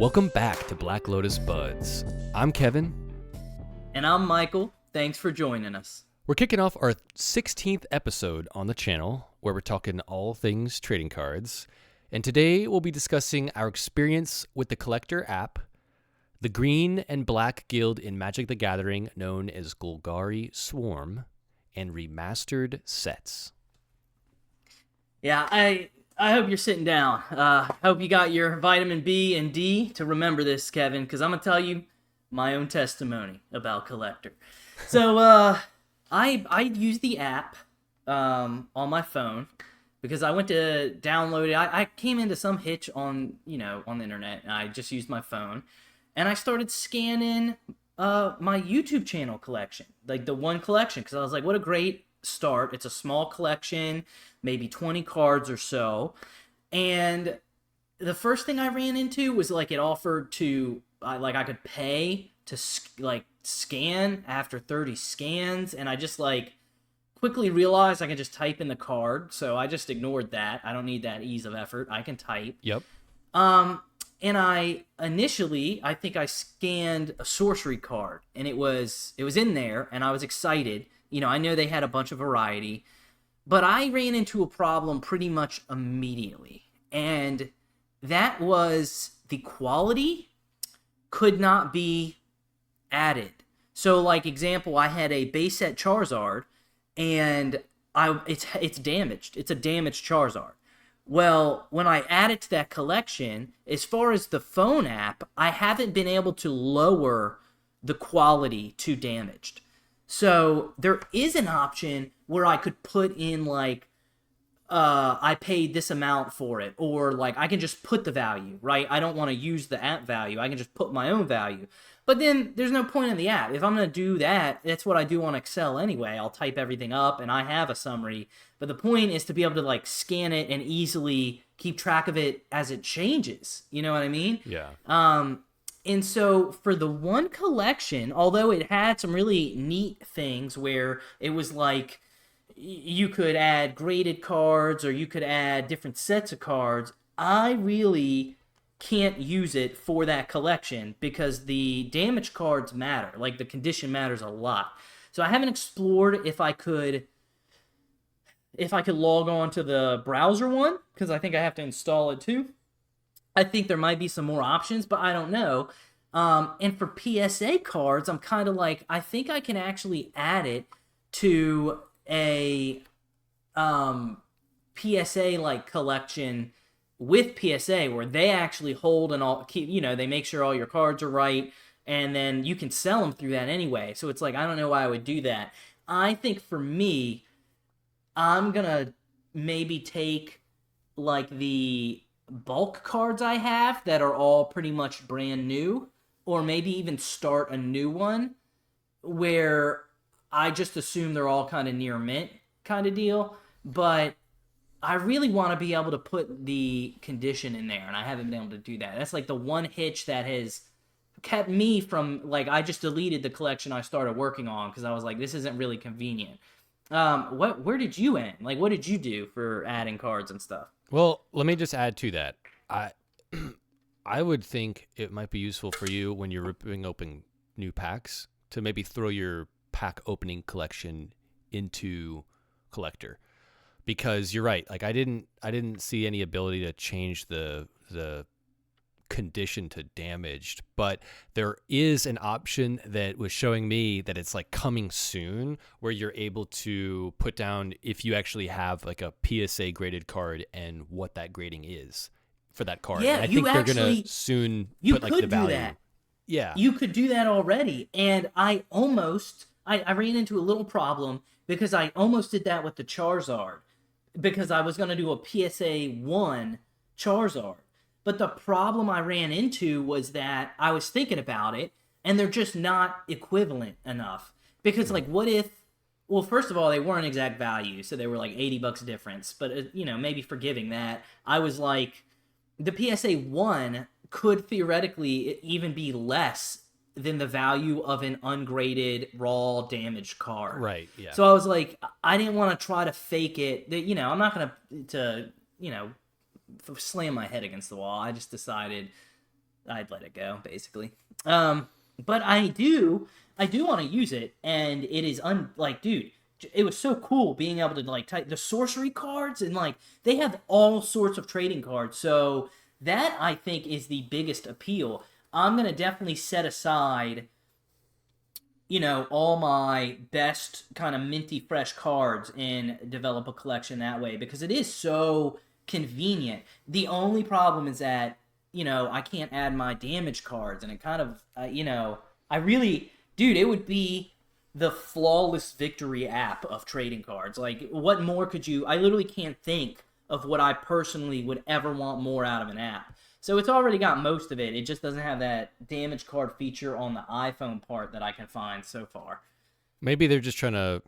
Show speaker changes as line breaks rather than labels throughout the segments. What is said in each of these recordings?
Welcome back to Black Lotus Buds. I'm Kevin.
And I'm Michael. Thanks for joining us.
We're kicking off our 16th episode on the channel, where we're talking all things trading cards. And today we'll be discussing our experience with the Collectr app, the green and black guild in Magic the Gathering known as Golgari Swarm, and remastered sets.
Yeah, I hope you're sitting down. Hope you got your vitamin B and D to remember this, Kevin, because I'm going to tell you my own testimony about Collectr. So, I used the app on my phone because I went to download it. I came into some hitch on the internet, and I just used my phone. And I started scanning my YouTube channel collection, like the one collection, because I was like, what a great start. It's a small collection, maybe 20 cards or so. And the first thing I ran into was like it offered to, I could pay to scan after 30 scans. And I just quickly realized I could just type in the card. So I just ignored that. I don't need that ease of effort. I can type.
Yep.
And I think I scanned a sorcery card, and it was in there, and I was excited. I know they had a bunch of variety, but I ran into a problem pretty much immediately, and that was the quality could not be added. So, example, I had a base set Charizard, and it's damaged. It's a damaged Charizard. Well, when I add it to that collection, as far as the phone app, I haven't been able to lower the quality to damaged. So there is an option where I could put in I paid this amount for it, or I can just put the value, right? I don't want to use the app value. I can just put my own value. But then there's no point in the app. If I'm going to do that, that's what I do on Excel anyway. I'll type everything up and I have a summary. But the point is to be able to scan it and easily keep track of it as it changes. You know what I mean?
Yeah.
And so for the one collection, although it had some really neat things where it was you could add graded cards or you could add different sets of cards, I really can't use it for that collection because the damage cards matter. The condition matters a lot. So I haven't explored if I could log on to the browser one, because I think I have to install it too. I think there might be some more options, but I don't know. And for PSA cards, I'm kind of I think I can actually add it to a PSA collection with PSA where they actually hold and all keep, they make sure all your cards are right, and then you can sell them through that anyway. So it's I don't know why I would do that. I think for me, I'm gonna maybe take the bulk cards I have that are all pretty much brand new, or maybe even start a new one where I just assume they're all kind of near mint kind of deal. But I really want to be able to put the condition in there, and I haven't been able to do that. That's the one hitch that has kept me from, I just deleted the collection I started working on because I was this isn't really convenient. Where did you end? What did you do for adding cards and stuff?
Well, let me just add to that. I would think it might be useful for you when you're ripping open new packs to maybe throw your pack opening collection into Collectr, because you're right. I didn't see any ability to change the condition to damaged, but there is an option that was showing me that it's coming soon, where you're able to put down if you actually have a PSA graded card and what that grading is for that card.
Yeah,
and I think they're gonna soon put the value.
Do that.
Yeah,
you could do that already, and I ran into a little problem because I almost did that with the Charizard, because I was going to do a PSA 1 Charizard. But the problem I ran into was that I was thinking about it, and they're just not equivalent enough. Because, what if... Well, first of all, they weren't exact value, so they were $80 difference. But, maybe forgiving that, I was the PSA 1 could theoretically even be less than the value of an ungraded raw damaged card.
Right, yeah.
So I was I didn't want to try to fake it. I'm not going to slam my head against the wall. I just decided I'd let it go basically. But I do want to use it, and it is like, dude, it was so cool being able to like type the sorcery cards, and like they have all sorts of trading cards. So that I think is the biggest appeal. I'm gonna definitely set aside, all my best kind of minty fresh cards and develop a collection that way, because it is so convenient. The only problem is that, I can't add my damage cards, and it kind of, I really, dude, it would be the flawless victory app of trading cards. Like, what more could you, I literally can't think of what I personally would ever want more out of an app. So it's already got most of it. It just doesn't have that damage card feature on the iPhone part that I can find so far.
Maybe they're just trying to,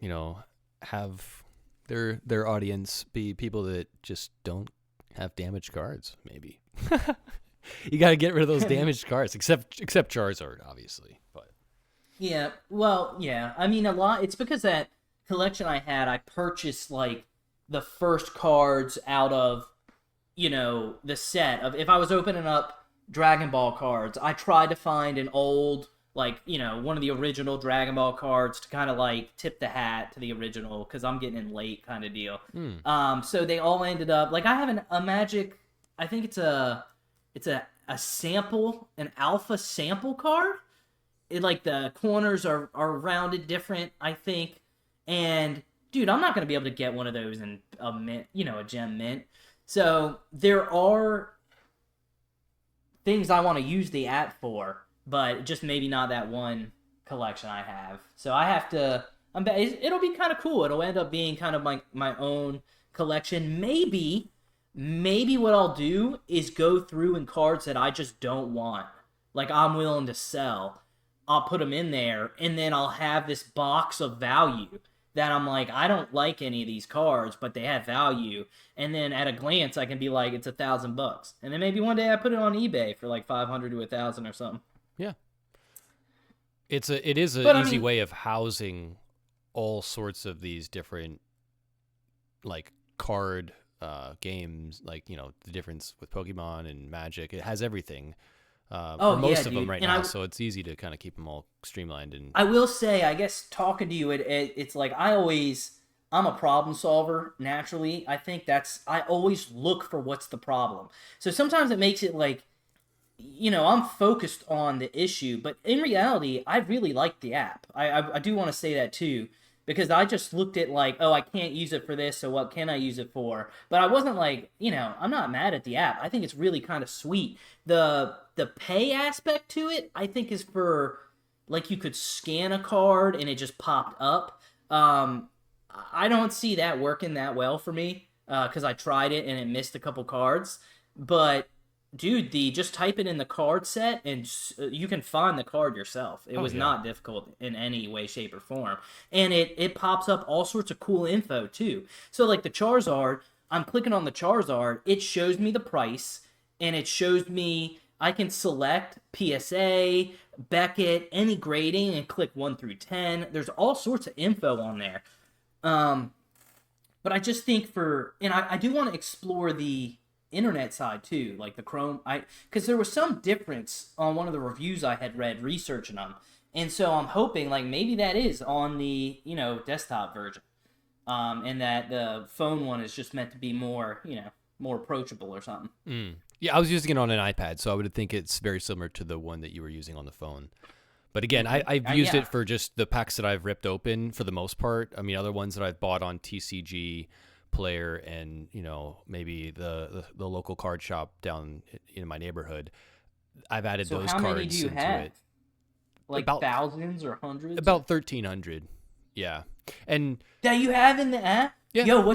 have their audience be people that just don't have damaged cards. Maybe you got to get rid of those damaged cards, except Charizard, obviously. But
yeah, well, yeah. I mean, a lot. It's because that collection I had, I purchased like the first cards out of, the set of, if I was opening up Dragon Ball cards, I tried to find an old, like, one of the original Dragon Ball cards to kind of like tip the hat to the original, because I'm getting in late kind of deal. So they all ended up, like, I have a magic, I think it's a sample, an alpha sample card. It, like, the corners are rounded different, I think. And dude, I'm not going to be able to get one of those in a mint, a gem mint. So there are things I want to use the app for, but just maybe not that one collection I have. So I have to, it'll be kind of cool. It'll end up being kind of my own collection. Maybe what I'll do is go through and cards that I just don't want, like I'm willing to sell, I'll put them in there, and then I'll have this box of value that I'm like, I don't like any of these cards, but they have value. And then at a glance, I can be like, it's $1,000. And then maybe one day I put it on eBay for like 500 to 1,000 or something.
Yeah. It is an easy way of housing all sorts of these different, like, card games, like, the difference with Pokemon and Magic. It has everything. For most of them right now, so it's easy to kind of keep them all streamlined. And
I will say, I guess talking to you, it's like I'm a problem solver naturally. I think I always look for what's the problem. So sometimes it makes it like, I'm focused on the issue, but in reality, I really like the app. I do want to say that too, because I just looked at like, oh, I can't use it for this, so what can I use it for? But I wasn't like, I'm not mad at the app. I think it's really kind of sweet. The pay aspect to it, I think, is for, like, you could scan a card and it just popped up. I don't see that working that well for me, because I tried it and it missed a couple cards. But dude, just type it in the card set and you can find the card yourself. It was not difficult in any way, shape, or form. And it pops up all sorts of cool info too. So like the Charizard, I'm clicking on the Charizard, it shows me the price, and it shows me, I can select PSA, Beckett, any grading, and click 1 through 10. There's all sorts of info on there. But I just think and I do want to explore the internet side too, like the Chrome, because there was some difference on one of the reviews I had read researching them, and so I'm hoping like maybe that is on the desktop version, and that the phone one is just meant to be more more approachable or something.
Yeah, I was using it on an iPad, so I would think it's very similar to the one that you were using on the phone. But again, I've used it for just the packs that I've ripped open for the most part. I mean, other ones that I've bought on TCG Player and maybe the local card shop down in my neighborhood, I've added those cards. So how many do you have? It.
Like about thousands or hundreds?
About 1,300. Yeah, and
that you have in the app.
Yeah.
Yo,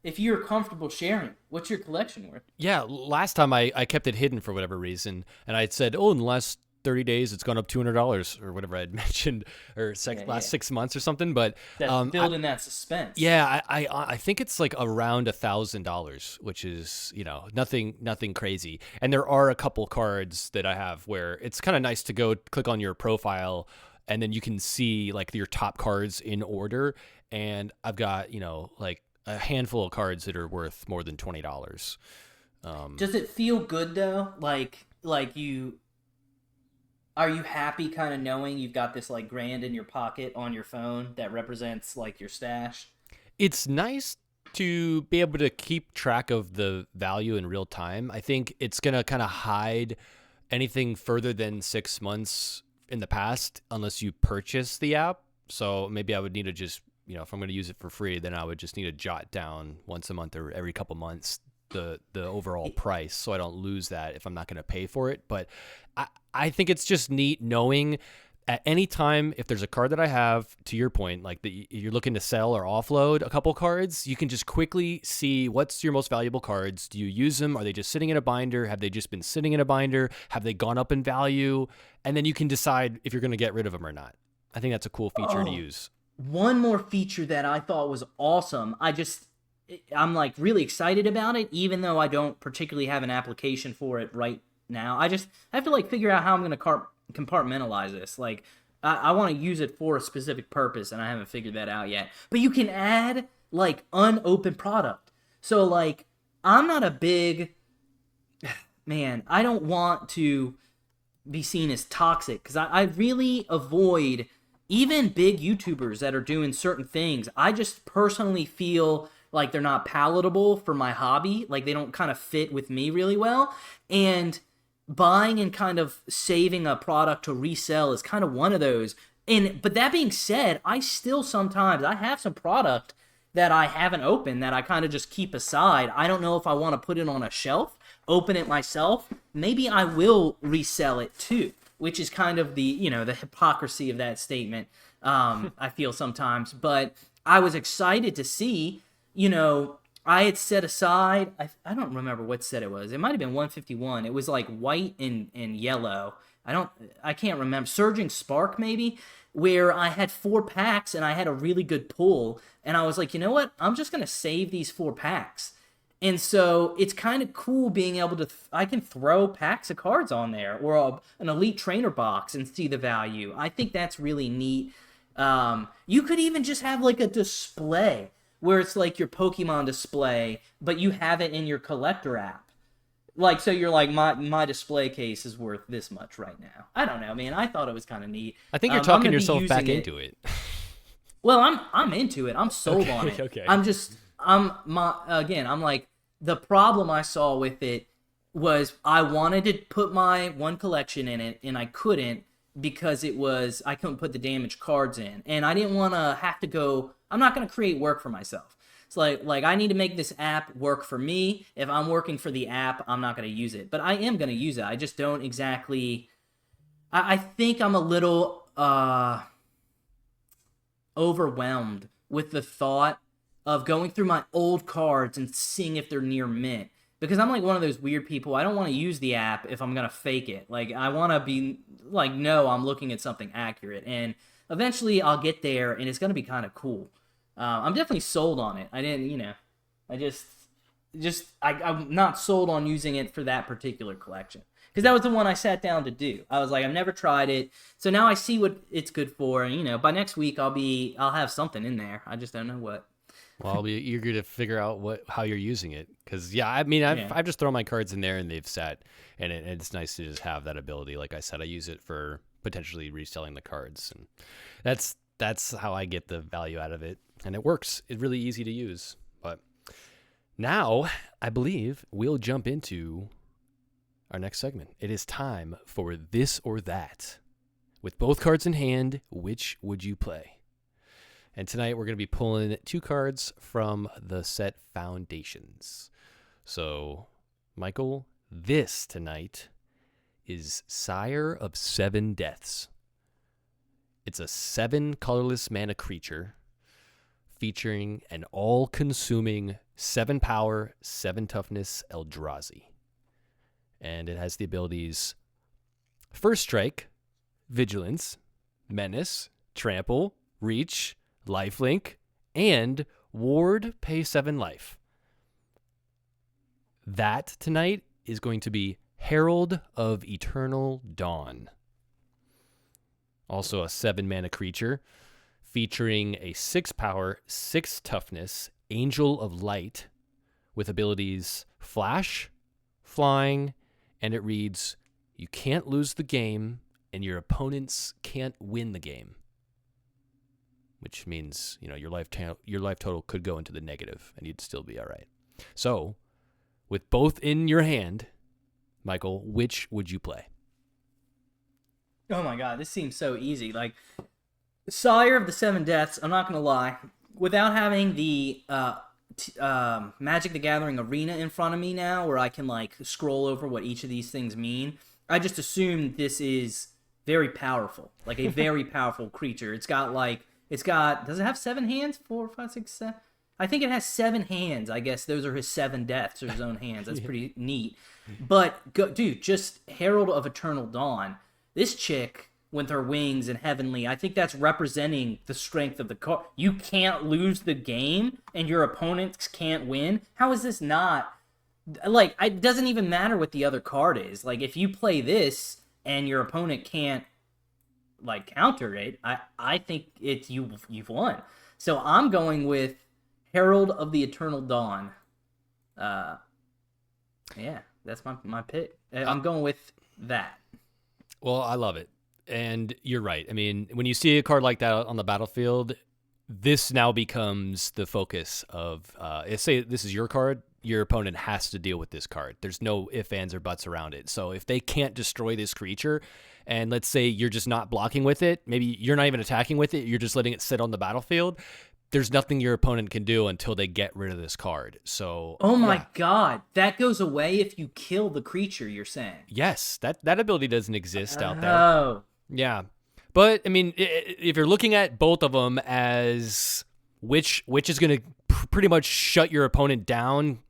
if you're comfortable sharing, what's your collection worth?
Yeah, last time I kept it hidden for whatever reason, and I said, in the last 30 days it's gone up $200 or whatever I had mentioned, or last 6 months or something. But
that's building that suspense.
Yeah, I think it's like around $1,000, which is nothing crazy. And there are a couple cards that I have where it's kind of nice to go click on your profile, and then you can see like your top cards in order. And I've got like a handful of cards that are worth more than $20.
Does it feel good though? Like you Are you happy kind of knowing you've got this like grand in your pocket on your phone that represents like your stash?
It's nice to be able to keep track of the value in real time. I think it's going to kind of hide anything further than 6 months in the past unless you purchase the app. So maybe I would need to just, if I'm going to use it for free, then I would just need to jot down once a month or every couple months the overall price so I don't lose that if I'm not going to pay for it. But I think it's just neat knowing at any time, if there's a card that I have, to your point, like you're looking to sell or offload a couple cards, you can just quickly see what's your most valuable cards. Do you use them? Are they just sitting in a binder? Have they just been sitting in a binder? Have they gone up in value? And then you can decide if you're going to get rid of them or not. I think that's a cool feature to use.
One more feature that I thought was awesome. I'm like really excited about it, even though I don't particularly have an application for it right now. I have to like figure out how I'm going to compartmentalize this. Like I want to use it for a specific purpose, and I haven't figured that out yet. But you can add like unopened product. So like I'm not a big man. I don't want to be seen as toxic because I really avoid even big YouTubers that are doing certain things. I just personally feel like they're not palatable for my hobby. Like they don't kind of fit with me really well. And buying and kind of saving a product to resell is kind of one of those. But that being said, I still sometimes, I have some product that I haven't opened that I kind of just keep aside. I don't know if I want to put it on a shelf, open it myself. Maybe I will resell it too, which is kind of the, the hypocrisy of that statement. I feel sometimes, but I was excited to see, I had set aside, I don't remember what set it was. It might have been 151. It was like white and yellow. I can't remember. Surging Spark maybe, where I had 4 packs and I had a really good pull. And I was like, you know what? I'm just going to save these 4 packs. And so it's kind of cool being able to, I can throw packs of cards on there or an Elite Trainer box and see the value. I think that's really neat. You could even just have like a display where it's like your Pokemon display, but you have it in your Collectr app. Like, so you're like, my display case is worth this much right now. I don't know, man. I thought it was kind of neat.
I think you're talking yourself back into it.
Well, I'm into it. I'm sold on it.
Okay.
I'm like, the problem I saw with it was I wanted to put my one collection in it, and I couldn't because I couldn't put the damaged cards in. And I didn't want to have to go, I'm not going to create work for myself. It's like I need to make this app work for me. If I'm working for the app, I'm not going to use it. But I am going to use it. I just don't exactly, I think I'm a little overwhelmed with the thought of going through my old cards and seeing if they're near mint. Because I'm like one of those weird people. I don't want to use the app if I'm going to fake it. Like, I want to be like, no, I'm looking at something accurate. And eventually I'll get there, and it's going to be kind of cool. I'm definitely sold on it. I didn't, I'm not sold on using it for that particular collection. Because that was the one I sat down to do. I was like, I've never tried it. So now I see what it's good for. And, by next week I'll have something in there. I just don't know what.
Well, I'll be eager to figure out how you're using it. Because, I've just thrown my cards in there and they've sat. And it's nice to just have that ability. Like I said, I use it for potentially reselling the cards. And that's how I get the value out of it. And it works. It's really easy to use. But now, I believe we'll jump into our next segment. It is time for This or That. With both cards in hand, which would you play? And tonight we're going to be pulling 2 cards from the set Foundations. So, Michael, this tonight is Sire of 7 Deaths. It's a 7 colorless mana creature featuring an all-consuming 7 power, 7 toughness Eldrazi. And it has the abilities First Strike, Vigilance, Menace, Trample, Reach, Lifelink, and Ward, pay 7 life. That tonight is going to be Herald of Eternal Dawn. Also a 7 mana creature featuring a 6 power, 6 toughness Angel of Light with abilities Flash, Flying, and it reads, you can't lose the game and your opponents can't win the game, which means, your life total could go into the negative, and you'd still be all right. So, with both in your hand, Michael, which would you play?
Oh my god, this seems so easy. Like, Sire of the Seven Deaths, I'm not going to lie, without having the Magic the Gathering arena in front of me now, where I can, like, scroll over what each of these things mean, I just assume this is very powerful. Like, a very powerful creature. Does it have 7 hands? 4, 5, 6, 7? I think it has 7 hands. I guess those are his 7 deaths, or his own hands. That's pretty neat. But, dude, just Herald of Eternal Dawn. This chick, with her wings and heavenly, I think that's representing the strength of the card. You can't lose the game, and your opponents can't win? How is this not... Like, it doesn't even matter what the other card is. Like, if you play this, and your opponent can't, like, counter it, I think you've won. So I'm going with Herald of the Eternal Dawn. Yeah, that's my pick. I'm going with that.
Well, I love it. And you're right. I mean, when you see a card like that on the battlefield, this now becomes the focus of, say this is your card, your opponent has to deal with this card. There's no ifs, ands, or buts around it. So if they can't destroy this creature, and let's say you're just not blocking with it, maybe you're not even attacking with it, you're just letting it sit on the battlefield, there's nothing your opponent can do until they get rid of this card. So,
oh my god, that goes away if you kill the creature, you're saying?
Yes, that ability doesn't exist out there.
Oh.
Yeah. But, I mean, if you're looking at both of them as which is going to pretty much shut your opponent down,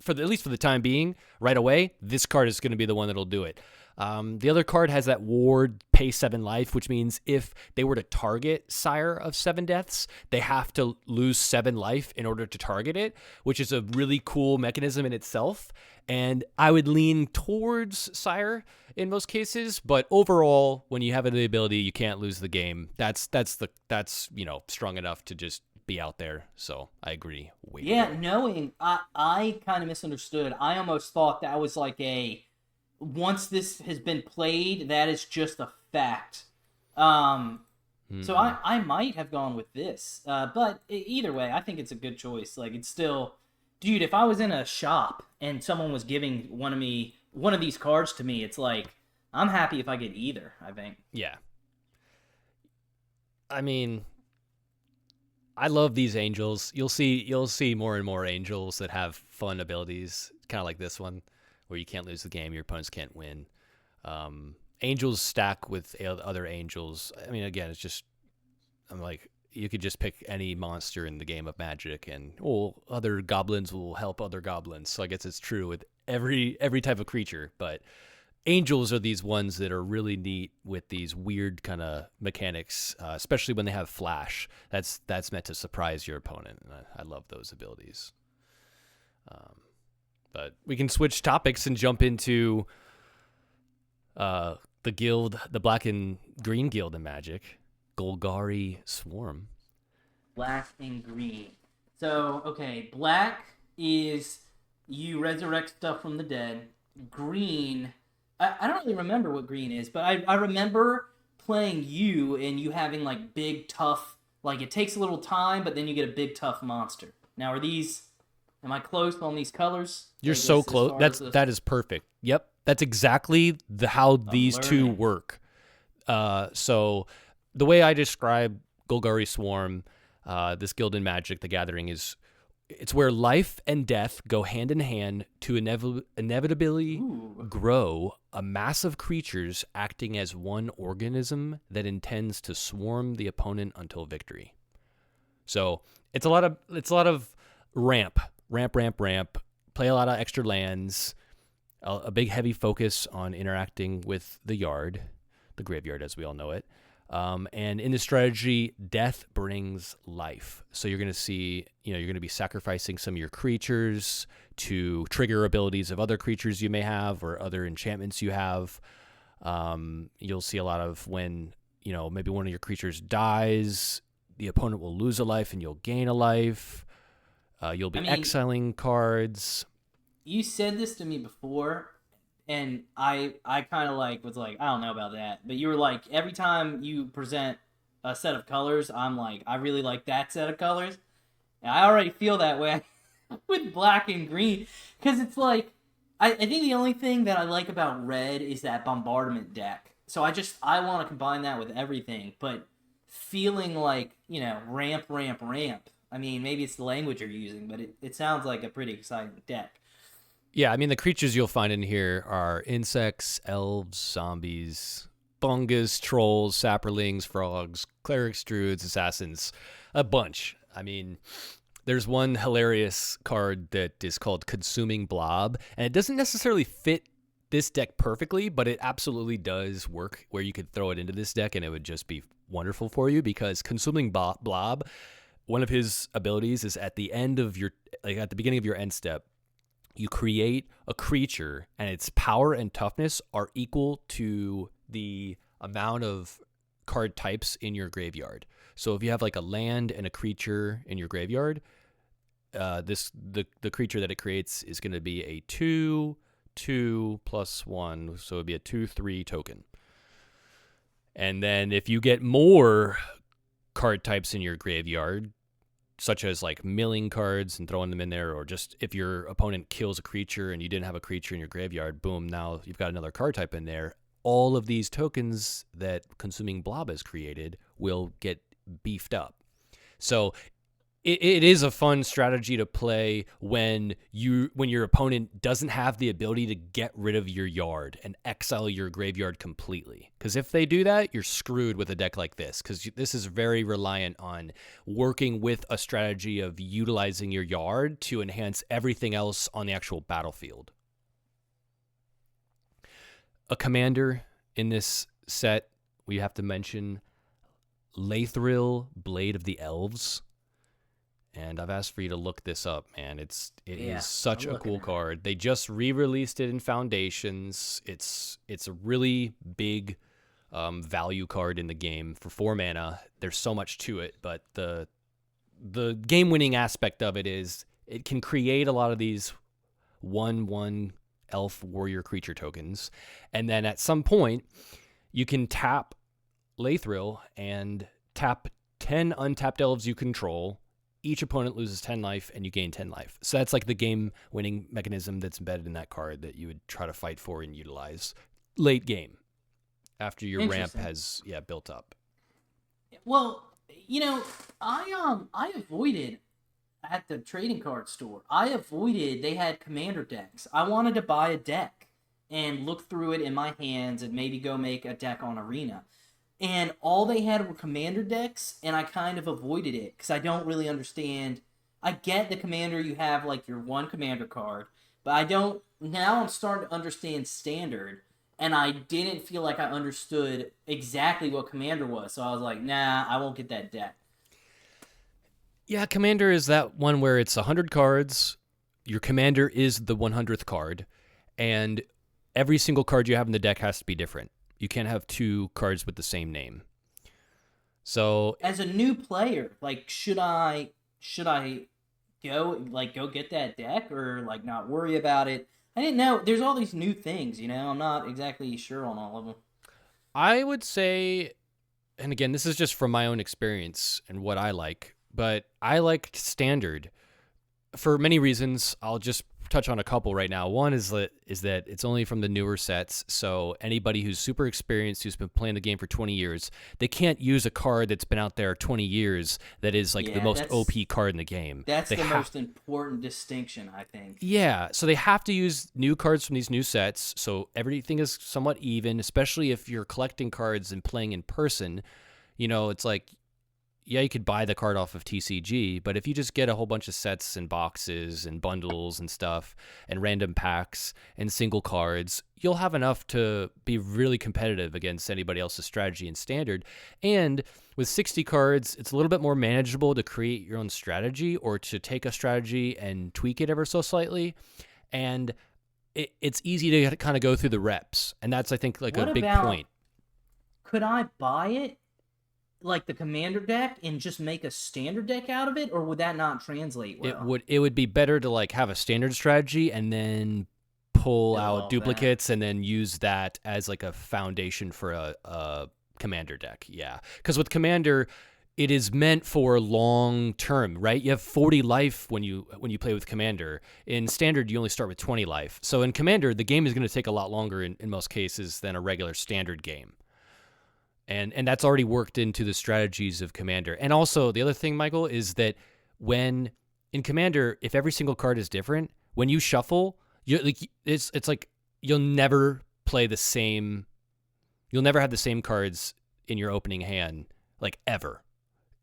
at least for the time being, right away, this card is going to be the one that'll do it. The other card has that ward, pay 7 life, which means if they were to target Sire of 7 Deaths, they have to lose 7 life in order to target it, which is a really cool mechanism in itself. And I would lean towards Sire in most cases, but overall, when you have the ability, you can't lose the game. That's strong enough to just be out there. So I agree.
I kind of misunderstood. I almost thought that was like once this has been played, that is just a fact. So I might have gone with this. But either way, I think it's a good choice. Like, it's still... Dude, if I was in a shop and someone was giving one of these cards to me, it's like, I'm happy if I get either, I think.
Yeah. I mean, I love these angels. You'll see more and more angels that have fun abilities, kind of like this one, where you can't lose the game, your opponents can't win. Angels stack with other angels. I mean, again, it's just, I'm like, you could just pick any monster in the game of Magic, and other goblins will help other goblins. So I guess it's true with every type of creature. But angels are these ones that are really neat with these weird kind of mechanics, especially when they have flash. That's meant to surprise your opponent, and I love those abilities. But we can switch topics and jump into the guild, the Black and Green Guild in Magic. Golgari Swarm.
Black and green. So, okay, black is you resurrect stuff from the dead. Green, I don't really remember what green is, but I remember playing you and you having, like, big, tough, like, it takes a little time, but then you get a big, tough monster. Now, am I close on these colors?
You're so close. That is perfect. Yep. That's exactly how these two work. So... The way I describe Golgari Swarm, this guild in Magic, the Gathering, it's where life and death go hand in hand to inevitably grow a mass of creatures acting as one organism that intends to swarm the opponent until victory. So it's a lot of ramp, play a lot of extra lands, a big heavy focus on interacting with the graveyard as we all know it. And in the strategy, death brings life. So you're going to see, you're going to be sacrificing some of your creatures to trigger abilities of other creatures you may have or other enchantments you have. You'll see a lot of when, maybe one of your creatures dies, the opponent will lose a life and you'll gain a life. You'll be exiling cards.
You said this to me before, and I kind of like was like, I don't know about that, but you were like, every time you present a set of colors, I'm like, I really like that set of colors, and I already feel that way with black and green, because it's like, I think the only thing that I like about red is that bombardment deck. So I want to combine that with everything, but feeling like, ramp, ramp, ramp. I mean, maybe it's the language you're using, but it sounds like a pretty exciting deck.
Yeah, I mean, the creatures you'll find in here are insects, elves, zombies, fungus, trolls, sapperlings, frogs, clerics, druids, assassins, a bunch. I mean, there's one hilarious card that is called Consuming Blob, and it doesn't necessarily fit this deck perfectly, but it absolutely does work where you could throw it into this deck and it would just be wonderful for you, because Consuming Blob, one of his abilities is at the end of your, like at the beginning of your end step, you create a creature and its power and toughness are equal to the amount of card types in your graveyard. So if you have like a land and a creature in your graveyard, the creature that it creates is going to be a 2/2+1, so it'd be a 2/3 token. And then if you get more card types in your graveyard, such as like milling cards and throwing them in there, or just if your opponent kills a creature and you didn't have a creature in your graveyard, boom, now you've got another card type in there. All of these tokens that Consuming Blob has created will get beefed up. So it is a fun strategy to play when your opponent doesn't have the ability to get rid of your yard and exile your graveyard completely. Because if they do that, you're screwed with a deck like this, because this is very reliant on working with a strategy of utilizing your yard to enhance everything else on the actual battlefield. A commander in this set, we have to mention Lathril, Blade of the Elves. And I've asked for you to look this up, man. It is such a cool card. They just re-released it in Foundations. It's a really big value card in the game for 4 mana. There's so much to it, but the game-winning aspect of it is it can create a lot of these 1/1 elf warrior creature tokens, and then at some point you can tap Lathril and tap 10 untapped elves you control. Each opponent loses 10 life, and you gain 10 life. So that's like the game-winning mechanism that's embedded in that card that you would try to fight for and utilize late game after your ramp has built up.
Well, I avoided at the trading card store. They had commander decks. I wanted to buy a deck and look through it in my hands and maybe go make a deck on Arena. And all they had were commander decks, and I kind of avoided it because I don't really understand. I get the commander, you have like your one commander card, but I don't. Now I'm starting to understand standard, and I didn't feel like I understood exactly what commander was. So I was like, nah, I won't get that deck.
Yeah, commander is that one where it's 100 cards. Your commander is the 100th card, and every single card you have in the deck has to be different. You can't have 2 cards with the same name. So
as a new player, like should I go get that deck or like not worry about it? I didn't know. There's all these new things, I'm not exactly sure on all of them.
I would say, and again, this is just from my own experience and what I like, but I liked standard for many reasons. I'll just touch on a couple right now. One is that it's only from the newer sets, so anybody who's super experienced, who's been playing the game for 20 years, they can't use a card that's been out there 20 years that is like the most OP card in the game.
That's the most important distinction, I think.
Yeah, so they have to use new cards from these new sets, so everything is somewhat even, especially if you're collecting cards and playing in person. It's like, yeah, you could buy the card off of TCG, but if you just get a whole bunch of sets and boxes and bundles and stuff and random packs and single cards, you'll have enough to be really competitive against anybody else's strategy in standard. And with 60 cards, it's a little bit more manageable to create your own strategy or to take a strategy and tweak it ever so slightly. And it's easy to kind of go through the reps. And that's, I think, like a big point.
Could I buy it? Like the commander deck and just make a standard deck out of it, or would that not translate well?
It would be better to like have a standard strategy and then pull
build
out
off
duplicates and then use that as like a foundation for a commander deck. Yeah, because with commander, it is meant for long term, right? You have 40 life when you play with commander. In standard, you only start with 20 life. So in commander, the game is going to take a lot longer in most cases than a regular standard game. And that's already worked into the strategies of commander. And also the other thing, Michael, is that when in commander, if every single card is different, when you shuffle, it's like you'll never play the same. You'll never have the same cards in your opening hand, like ever.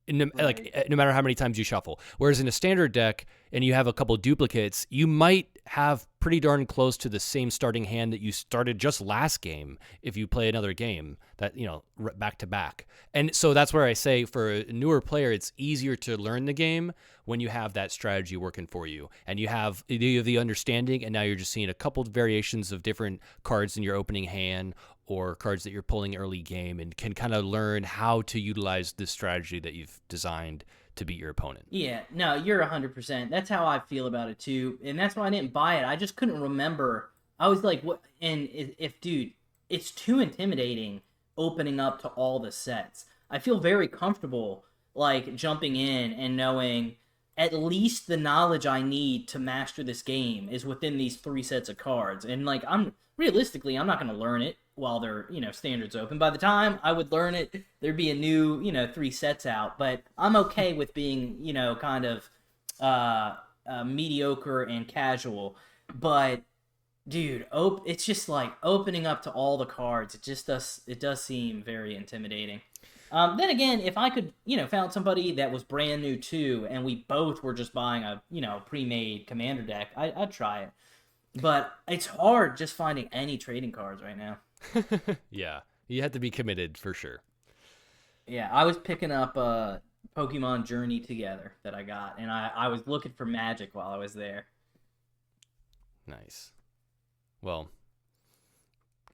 No matter how many times you shuffle. Whereas in a standard deck, and you have a couple duplicates, you might have pretty darn close to the same starting hand that you started just last game if you play another game that, back to back. And so that's where I say for a newer player, it's easier to learn the game when you have that strategy working for you. And you have the understanding, and now you're just seeing a couple of variations of different cards in your opening hand or cards that you're pulling early game, and can kind of learn how to utilize this strategy that you've designed to beat your opponent.
Yeah, no, you're 100%. That's how I feel about it too, and that's why I didn't buy it. I just couldn't remember. I was like, what? And if dude, it's too intimidating opening up to all the sets. I feel very comfortable like jumping in and knowing at least the knowledge I need to master this game is within these 3 sets of cards. And like I'm not going to learn it while they're, standards open. By the time I would learn it, there'd be a new, 3 sets out. But I'm okay with being, kind of mediocre and casual. But dude, it's just like opening up to all the cards. It does seem very intimidating. Then again, if I could, found somebody that was brand new too, and we both were just buying a, pre-made commander deck, I'd try it. But it's hard just finding any trading cards right now.
Yeah, you have to be committed for sure.
Yeah, I was picking up Pokemon Journey Together that I got, and I was looking for Magic while I was there.
Nice. Well,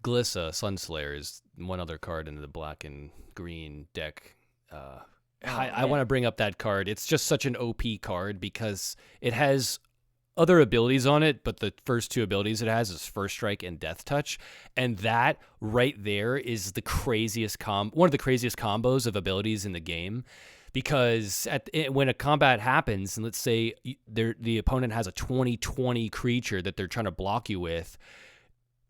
Glissa, Sunslayer, is one other card in the black and green deck. I want to bring up that card. It's just such an OP card because it has other abilities on it, but the first 2 abilities it has is First Strike and Death Touch, and that right there is the craziest one of the craziest combos of abilities in the game. Because when a combat happens, and let's say the opponent has a 20/20 creature that they're trying to block you with,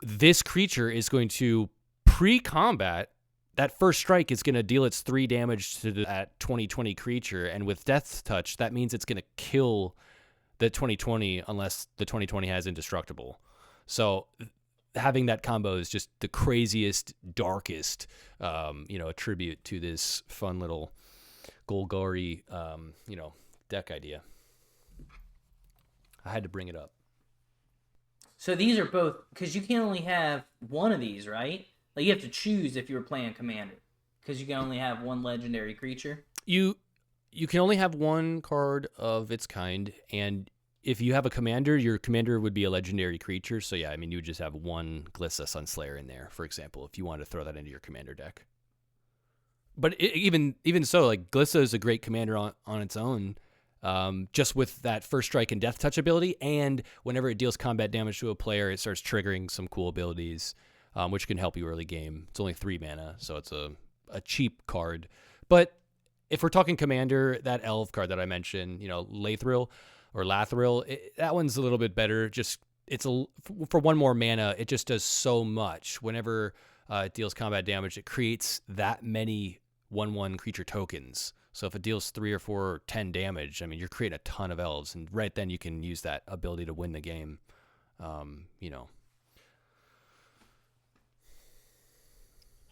this creature is going to pre-combat. That First Strike is going to deal its 3 damage to that 20/20 creature, and with Death Touch, that means it's going to kill the 20/20 unless the 20/20 has Indestructible. So having that combo is just the craziest, darkest, tribute to this fun little Golgari, deck idea. I had to bring it up.
So these are both, because you can only have one of these, right? Like you have to choose if you were playing Commander, because you can only have one legendary creature.
You can only have one card of its kind, and if you have a commander, your commander would be a legendary creature. So yeah, I mean, you would just have one Glissa Sunslayer in there, for example, if you wanted to throw that into your commander deck. But even so, like Glissa is a great commander on its own, just with that First Strike and Death Touch ability, and whenever it deals combat damage to a player, it starts triggering some cool abilities, which can help you early game. It's only 3 mana, so it's a cheap card. But if we're talking commander, that Elf card that I mentioned, Lathril, that one's a little bit better. Just for 1 more mana, it just does so much. Whenever it deals combat damage, it creates that many 1/1 creature tokens. So if it deals 3 or 4 or 10 damage, I mean, you're creating a ton of elves, and right then you can use that ability to win the game.
I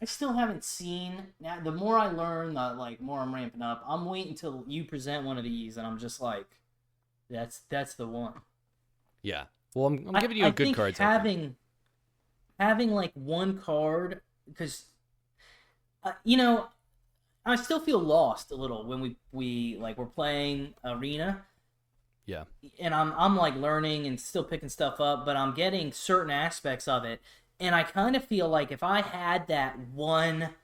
still haven't seen. Now, the more I learn, the more I'm ramping up. I'm waiting until you present one of these, and I'm just like, that's the one.
Yeah. Well, I'm giving you a good card.
Having like one card, because I still feel lost a little when we're playing Arena.
Yeah.
And I'm like learning and still picking stuff up, but I'm getting certain aspects of it. And I kind of feel like if I had that one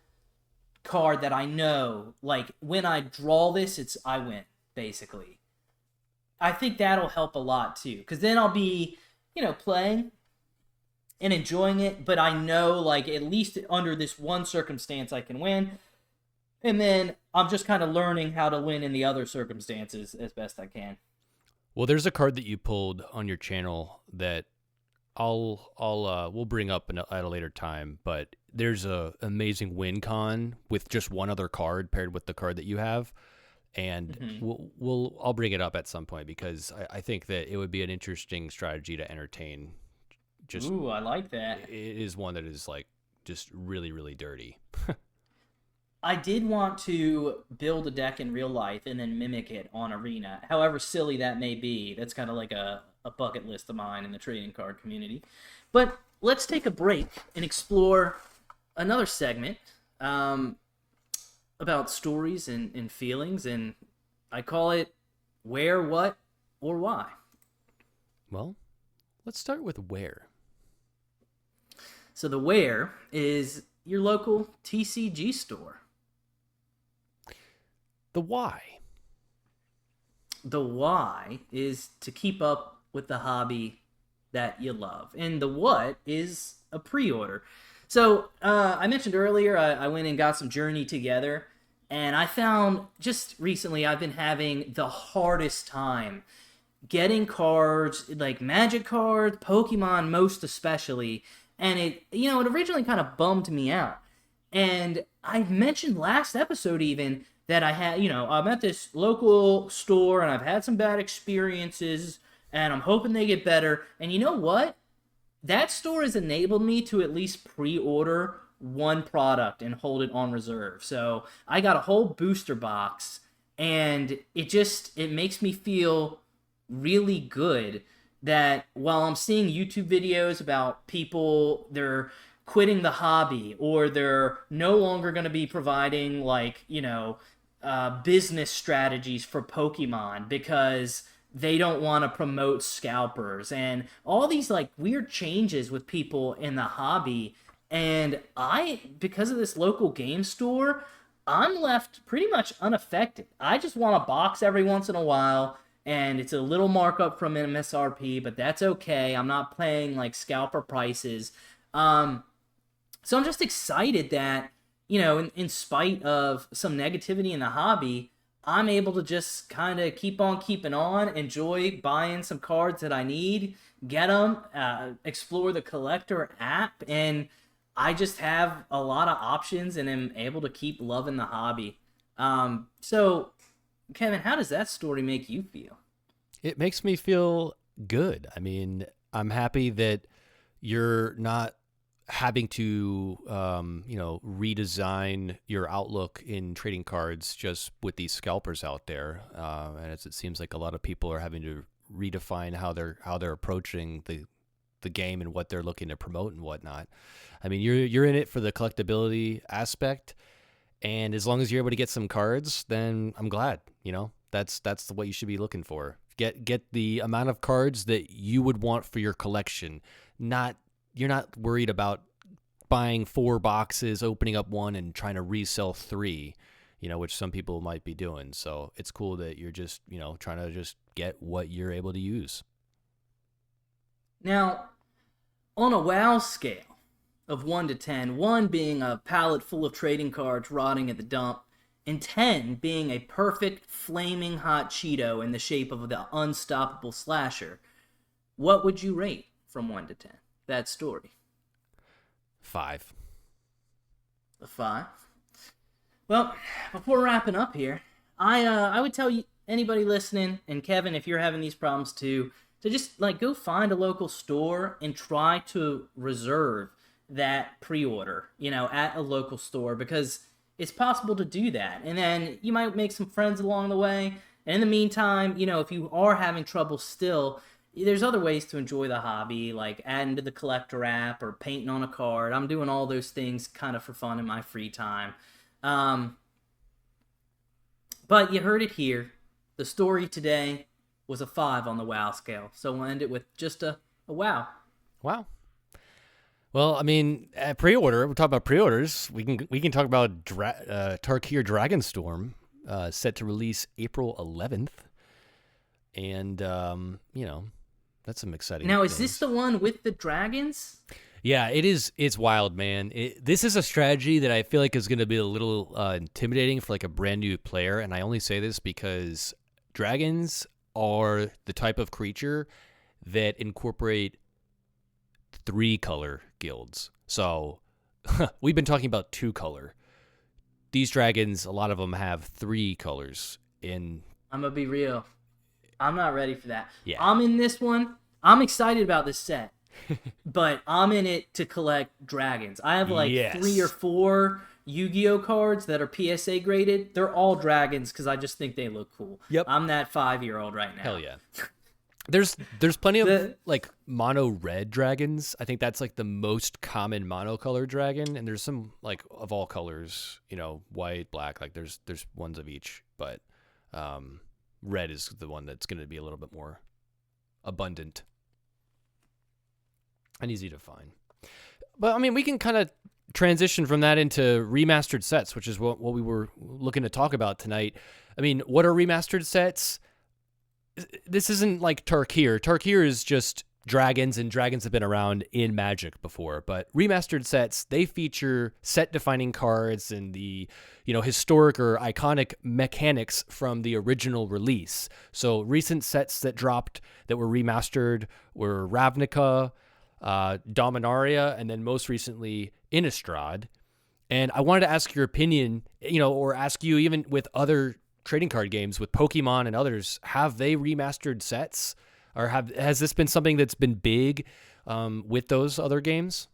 card that I know, like when I draw this, I win, basically. I think that'll help a lot too. Because then I'll be, playing, and enjoying it, but I know, like, at least under this one circumstance I can win. And then I'm just kind of learning how to win in the other circumstances as best I can.
Well, there's a card that you pulled on your channel that we'll bring up at a later time, but there's a amazing win con with just one other card paired with the card that you have. And I'll bring it up at some point because I think that it would be an interesting strategy to entertain.
Ooh, I like that.
It is one that is like just really, really dirty.
I did want to build a deck in real life and then mimic it on Arena. However silly that may be, that's kind of like a bucket list of mine in the trading card community. But let's take a break and explore another segment about stories and feelings, and I call it Where, What, or Why.
Well, let's start with where.
So the where is your local TCG store.
The why.
The why is to keep up with the hobby that you love. And the what is a pre-order. So I mentioned earlier I went and got some Journey together. And I found just recently I've been having the hardest time getting cards, like Magic cards, Pokemon most especially. And it originally kind of bummed me out. And I mentioned last episode even that I'm at this local store and I've had some bad experiences and I'm hoping they get better. And you know what? That store has enabled me to at least pre-order one product and hold it on reserve. So I got a whole booster box and it makes me feel really good that while I'm seeing YouTube videos about people, they're quitting the hobby or they're no longer going to be providing business strategies for Pokemon because they don't want to promote scalpers and all these like weird changes with people in the hobby. And because of this local game store, I'm left pretty much unaffected. I just want a box every once in a while, and it's a little markup from MSRP, but that's okay. I'm not paying like scalper prices. So I'm just excited that, in spite of some negativity in the hobby, I'm able to just kind of keep on keeping on, enjoy buying some cards that I need, get them, explore the Collectr app, and I just have a lot of options and am able to keep loving the hobby. So, Kevin, how does that story make you feel?
It makes me feel good. I mean, I'm happy that you're not having to, redesign your outlook in trading cards just with these scalpers out there. And it seems like a lot of people are having to redefine how they're approaching the game and what they're looking to promote and whatnot. I mean, you're in it for the collectability aspect, and as long as you're able to get some cards, then I'm glad. That's what you should be looking for. Get the amount of cards that you would want for your collection. You're not worried about buying 4 boxes, opening up one, and trying to resell 3, which some people might be doing. So it's cool that you're just, trying to just get what you're able to use.
Now, on a WoW scale of 1 to 10, 1 being a pallet full of trading cards rotting at the dump, and 10 being a perfect flaming hot Cheeto in the shape of the unstoppable slasher, what would you rate from 1 to 10? That story.
5.
A 5? Well, before wrapping up here, I would tell you, anybody listening, and Kevin, if you're having these problems too, to just go find a local store and try to reserve that pre-order, at a local store, because it's possible to do that. And then you might make some friends along the way. And in the meantime, if you are having trouble still, there's other ways to enjoy the hobby, like adding to the Collectr app or painting on a card. I'm doing all those things kind of for fun in my free time. But you heard it here. The story today was a 5 on the WoW scale. So we'll end it with just a wow.
Wow. Well, I mean, at pre-order, we'll talk about pre-orders. We can talk about Tarkir Dragonstorm, set to release April 11th. And, that's some exciting
Now,
things.
is this the one with the dragons?
Yeah, it is. It's wild, man. This is a strategy that I feel like is going to be a little intimidating for like a brand new player. And I only say this because dragons are the type of creature that incorporate 3-color guilds. So we've been talking about 2-color. These dragons, a lot of them have 3 colors. In
I'm gonna be real. I'm not ready for that.
Yeah.
I'm in this one. I'm excited about this set, but I'm in it to collect dragons. I have like
Yes.
3 or 4 Yu-Gi-Oh cards that are PSA graded. They're all dragons because I just think they look cool.
Yep.
I'm that 5-year-old right now.
Hell yeah. There's plenty of like mono red dragons. I think that's like the most common monocolor dragon, and there's some like of all colors, white, black, like there's ones of each, but red is the one that's going to be a little bit more abundant and easy to find. But I mean, we can kind of transition from that into remastered sets, which is what we were looking to talk about tonight. I mean, what are remastered sets? This isn't like Tarkir. Tarkir is just dragons, and dragons have been around in Magic before. But remastered sets, they feature set-defining cards and the, historic or iconic mechanics from the original release. So recent sets that dropped that were remastered were Ravnica, Dominaria, and then most recently Innistrad. And I wanted to ask your opinion, or ask you even with other trading card games with Pokemon and others, have they remastered sets, or has this been something that's been big with those other games?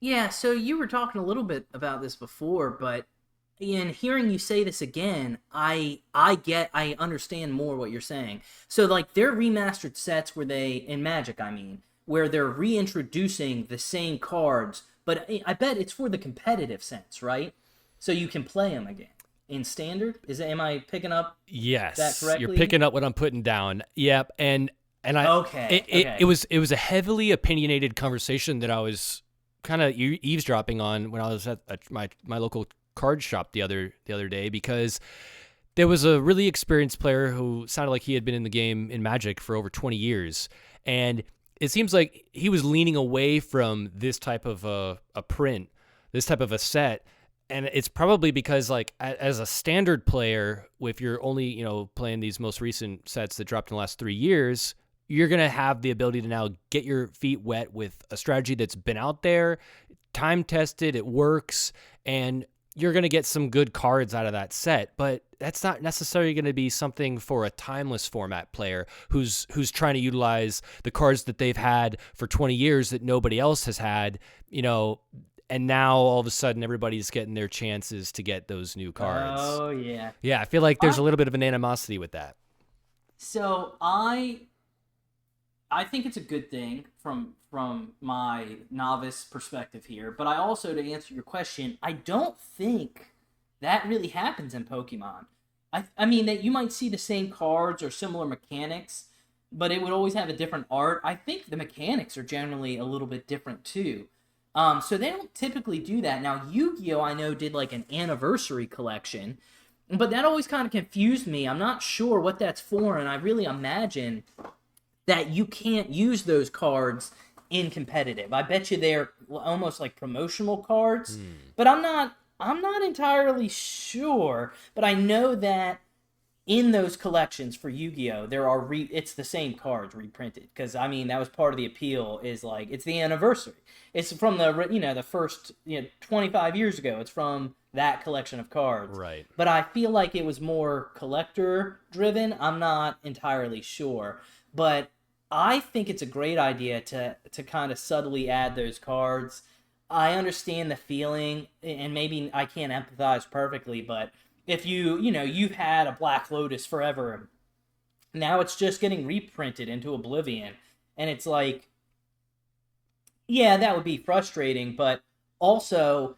Yeah, so you were talking a little bit about this before, but in hearing you say this again, I understand more what you're saying. So like they're remastered sets where in Magic, where they're reintroducing the same cards, but I bet it's for the competitive sense, right? So you can play them again. In Standard? Am I picking up
yes,
that correctly?
You're picking up what I'm putting down. Yep, and it was a heavily opinionated conversation that I was kind of eavesdropping on when I was at my local card shop the other day, because there was a really experienced player who sounded like he had been in the game in Magic for over 20 years, and it seems like he was leaning away from this type of a print, this type of a set. And it's probably because, like, as a Standard player, if you're only, playing these most recent sets that dropped in the last 3 years, you're going to have the ability to now get your feet wet with a strategy that's been out there, time-tested, it works, and you're going to get some good cards out of that set. But that's not necessarily going to be something for a timeless format player who's trying to utilize the cards that they've had for 20 years that nobody else has had, and now all of a sudden everybody's getting their chances to get those new cards.
Oh yeah.
Yeah, I feel like there's a little bit of an animosity with that.
So I think it's a good thing from my novice perspective here, but I also, to answer your question, I don't think that really happens in Pokemon. I mean that you might see the same cards or similar mechanics, but it would always have a different art. I think the mechanics are generally a little bit different too. So they don't typically do that. Now, Yu-Gi-Oh! I know did like an anniversary collection, but that always kind of confused me. I'm not sure what that's for, and I really imagine that you can't use those cards in competitive. I bet you they're almost like promotional cards, but I'm not entirely sure. But I know that in those collections for Yu-Gi-Oh, it's the same cards reprinted, because that was part of the appeal. Is like it's the anniversary. It's from the first 25 years ago. It's from that collection of cards.
Right.
But I feel like it was more collector driven. I'm not entirely sure, but I think it's a great idea to kind of subtly add those cards. I understand the feeling, and maybe I can't empathize perfectly, but if you've had a Black Lotus forever, now it's just getting reprinted into oblivion, and it's like, yeah, that would be frustrating, but also,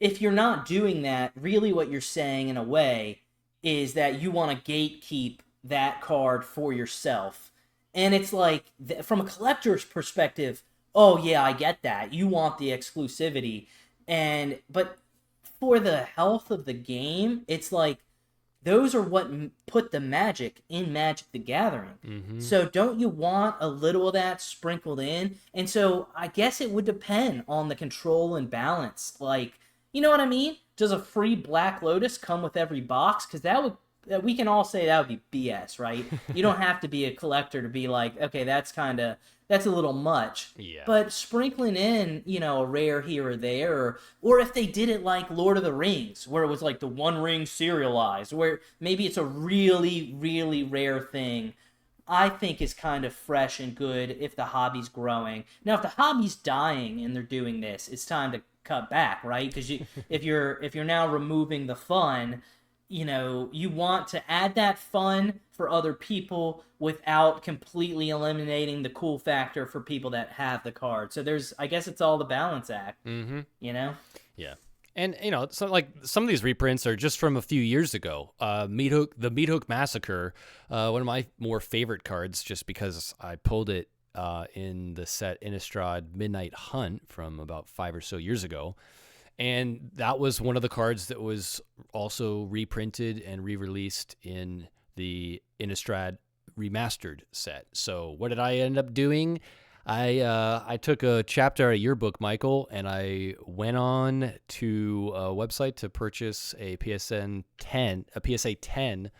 if you're not doing that, really what you're saying in a way is that you want to gatekeep that card for yourself. And it's like, from a collector's perspective, oh yeah, I get that. You want the exclusivity. But for the health of the game, it's like, those are what put the magic in Magic the Gathering.
Mm-hmm.
So don't you want a little of that sprinkled in? And so I guess it would depend on the control and balance. Like, you know what I mean? Does a free Black Lotus come with every box? Because we can all say that would be BS, right? You don't have to be a collector to be like, okay, that's a little much.
Yeah.
But sprinkling in, a rare here or there, or if they did it like Lord of the Rings, where it was like the One Ring serialized, where maybe it's a really, really rare thing, I think is kind of fresh and good if the hobby's growing. Now, if the hobby's dying and they're doing this, it's time to cut back, right? Because if you're now removing the fun, you want to add that fun for other people without completely eliminating the cool factor for people that have the card. So I guess it's all the balance act,
Mm-hmm. Yeah. And, so like some of these reprints are just from a few years ago. The Meat Hook Massacre, one of my more favorite cards, just because I pulled it in the set Innistrad Midnight Hunt from about 5 or so years ago. And that was one of the cards that was also reprinted and re-released in the Innistrad Remastered set. So what did I end up doing? I took a chapter out of your book, Michael, and I went on to a website to purchase a PSA 10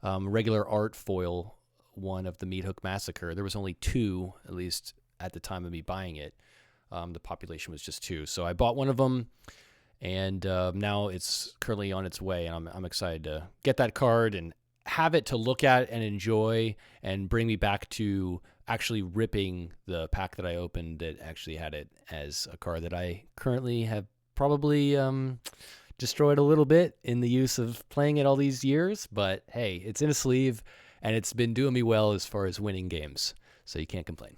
regular art foil one of the Meat Hook Massacre. There was only 2, at least at the time of me buying it. The population was just 2. So I bought one of them, and now it's currently on its way, and I'm excited to get that card and have it to look at and enjoy and bring me back to actually ripping the pack that I opened that actually had it as a card that I currently have probably destroyed a little bit in the use of playing it all these years. But hey, it's in a sleeve, and it's been doing me well as far as winning games, so you can't complain.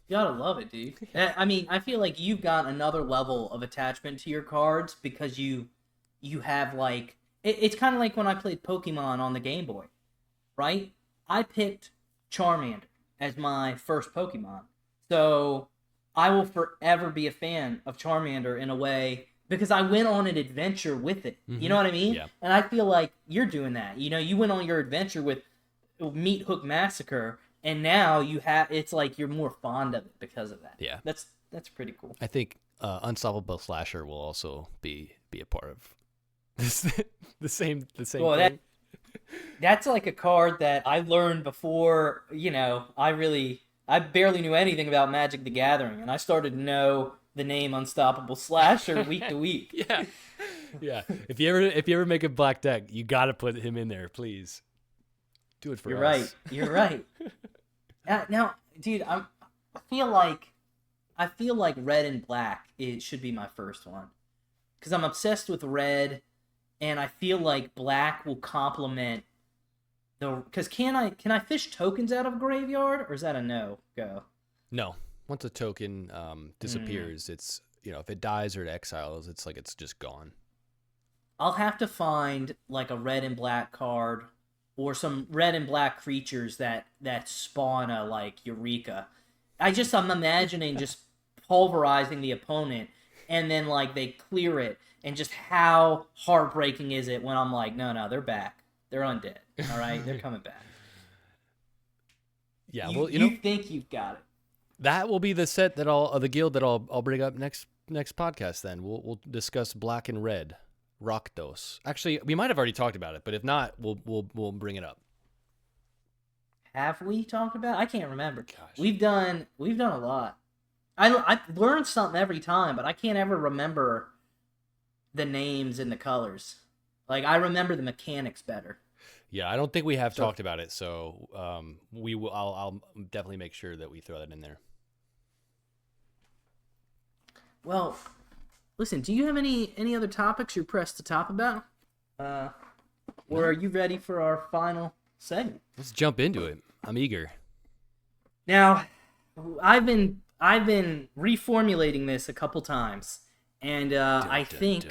You gotta love it, dude. I mean, I feel like you've got another level of attachment to your cards because you have like it's kind of like when I played Pokemon on the Game Boy, right? I picked Charmander as my first Pokemon, so I will forever be a fan of Charmander in a way because I went on an adventure with it.
Mm-hmm.
You know what I mean?
Yeah.
And I feel like you're doing that. You went on your adventure with Meat Hook Massacre. And now it's like you're more fond of it because of that.
Yeah.
That's pretty cool.
I think Unstoppable Slasher will also be a part of this, the same
Well,
thing.
That's like a card that I learned before, I barely knew anything about Magic the Gathering, and I started to know the name Unstoppable Slasher week to week.
Yeah. Yeah. If you ever make a black deck, you got to put him in there, please. Do it for us.
You're right. Now, dude, I feel like red and black should be my first one because I'm obsessed with red, and I feel like black will complement the. Because can I fish tokens out of a graveyard, or is that a no go?
No. Once a token disappears, it's if it dies or it exiles, it's like it's just gone.
I'll have to find like a red and black card. Or some red and black creatures that spawn a like Eureka. I'm imagining just pulverizing the opponent, and then like they clear it, and just how heartbreaking is it when I'm like, no, they're back, they're undead, all right, they're coming back.
Yeah,
you think you've got it.
That will be the set that the guild that I'll bring up next podcast. Then we'll discuss black and red. Rakdos. Actually, we might have already talked about it, but if not, we'll bring it up.
Have we talked about it? I can't remember.
Gosh.
We've done a lot. I learn something every time, but I can't ever remember the names and the colors. Like I remember the mechanics better.
Yeah, I don't think we have talked about it, so I'll definitely make sure that we throw that in there.
Well, listen, do you have any other topics you're pressed to talk about? Or are you ready for our final segment?
Let's jump into it. I'm eager.
Now, I've been reformulating this a couple times, and I think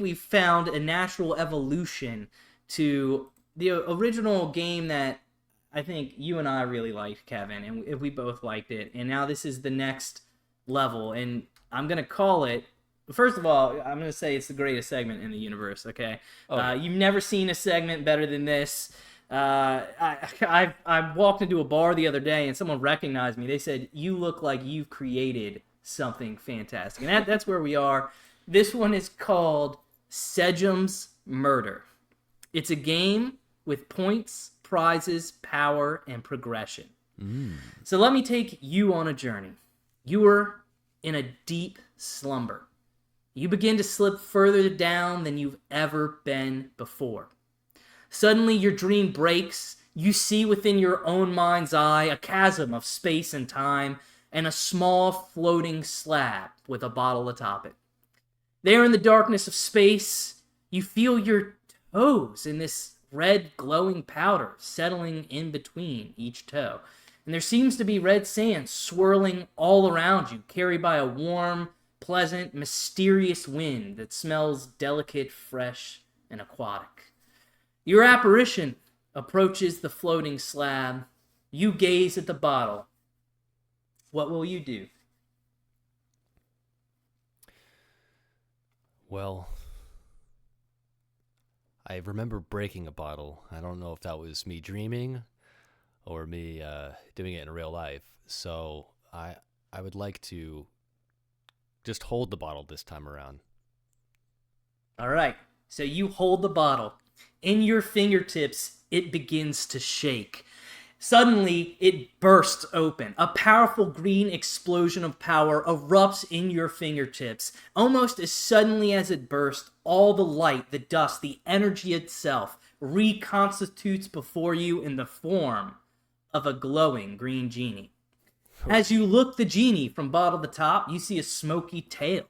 we've found a natural evolution to the original game that I think you and I really liked, Kevin, and we both liked it. And now this is the next level, and I'm gonna call it First of all, I'm going to say it's the greatest segment in the universe, okay?
Oh, yeah.
You've never seen a segment better than this. I walked into a bar the other day and someone recognized me. They said, "You look like you've created something fantastic." And that's where we are. This one is called Sejum's Murder. It's a game with points, prizes, power, and progression. So let me take you on a journey. You are in a deep slumber. You begin to slip further down than you've ever been before. Suddenly, your dream breaks. You see within your own mind's eye a chasm of space and time and a small floating slab with a bottle atop it. There in the darkness of space, you feel your toes in this red glowing powder settling in between each toe. And there seems to be red sand swirling all around you, carried by a warm, pleasant, mysterious wind that smells delicate, fresh, and aquatic. Your apparition approaches the floating slab. You gaze at the bottle. What will you do?
Well, I remember breaking a bottle. I don't know if that was me dreaming or me doing it in real life. So I would like to just hold the bottle this time around.
All right. So you hold the bottle. In your fingertips, it begins to shake. Suddenly, it bursts open. A powerful green explosion of power erupts in your fingertips. Almost as suddenly as it bursts, all the light, the dust, the energy itself reconstitutes before you in the form of a glowing green genie. As you look the genie from bottom to top, you see a smoky tail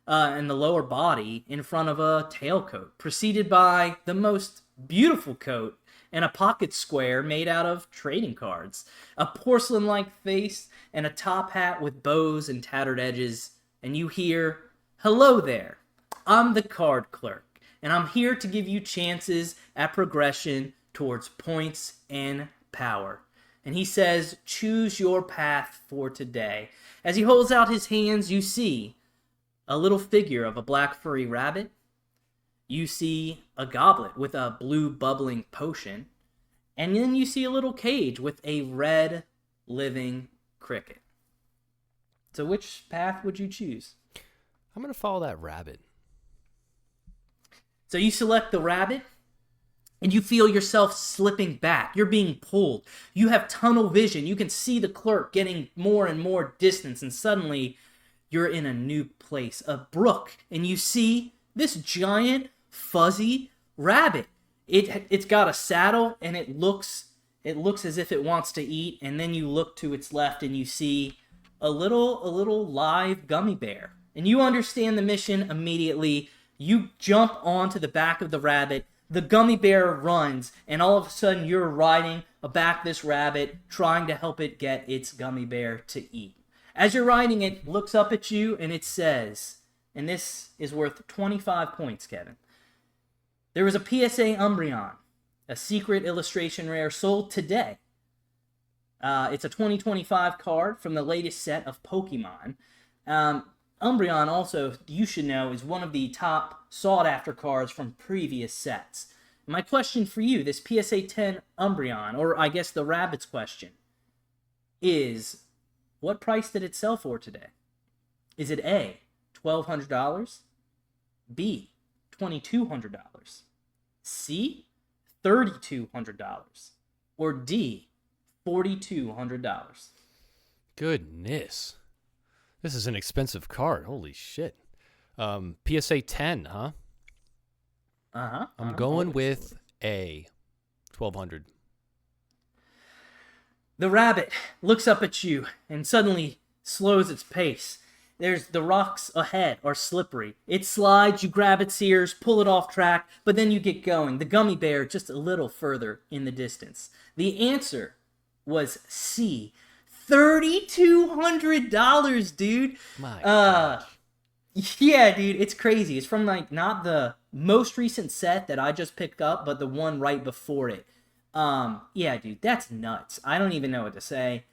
and the lower body in front of a tailcoat, preceded by the most beautiful coat and a pocket square made out of trading cards, a porcelain-like face, and a top hat with bows and tattered edges. And you hear, "Hello there, I'm the card clerk, and I'm here to give you chances at progression towards points and power." And he says, "Choose your path for today." As he holds out his hands, you see a little figure of a black furry rabbit. You see a goblet with a blue bubbling potion. And then you see a little cage with a red living cricket. So which path would you choose?
I'm going to follow that rabbit.
So you select the rabbit, and you feel yourself slipping back. You're being pulled. You have tunnel vision. You can see the clerk getting more and more distance, and suddenly you're in a new place, a brook, and you see this giant fuzzy rabbit. It's got a saddle, and it looks as if it wants to eat. And then you look to its left, and you see a little live gummy bear. And you understand the mission immediately. You jump onto the back of the rabbit. The gummy bear runs, and all of a sudden you're riding back this rabbit, trying to help it get its gummy bear to eat. As you're riding it, looks up at you, and it says, and this is worth 25 points, Kevin. "There was a PSA Umbreon, a secret illustration rare sold today. It's a 2025 card from the latest set of Pokemon. Umbreon also, you should know, is one of the top sought-after cards from previous sets. My question for you, this PSA 10 Umbreon, or I guess the Rabbit's question, is what price did it sell for today? Is it A, $1,200, B, $2,200, C, $3,200, or D, $4,200?
Goodness. This is an expensive card. Holy shit. PSA 10, huh? I'm going with A, 1,200.
The rabbit looks up at you and suddenly slows its pace. The rocks ahead are slippery. It slides, you grab its ears, pull it off track, but then you get going. The gummy bear just a little further in the distance. The answer was C, $3,200, dude.
My gosh.
Yeah, dude, it's crazy. It's from not the most recent set that I just picked up, but the one right before it. Yeah, dude, that's nuts. I don't even know what to say.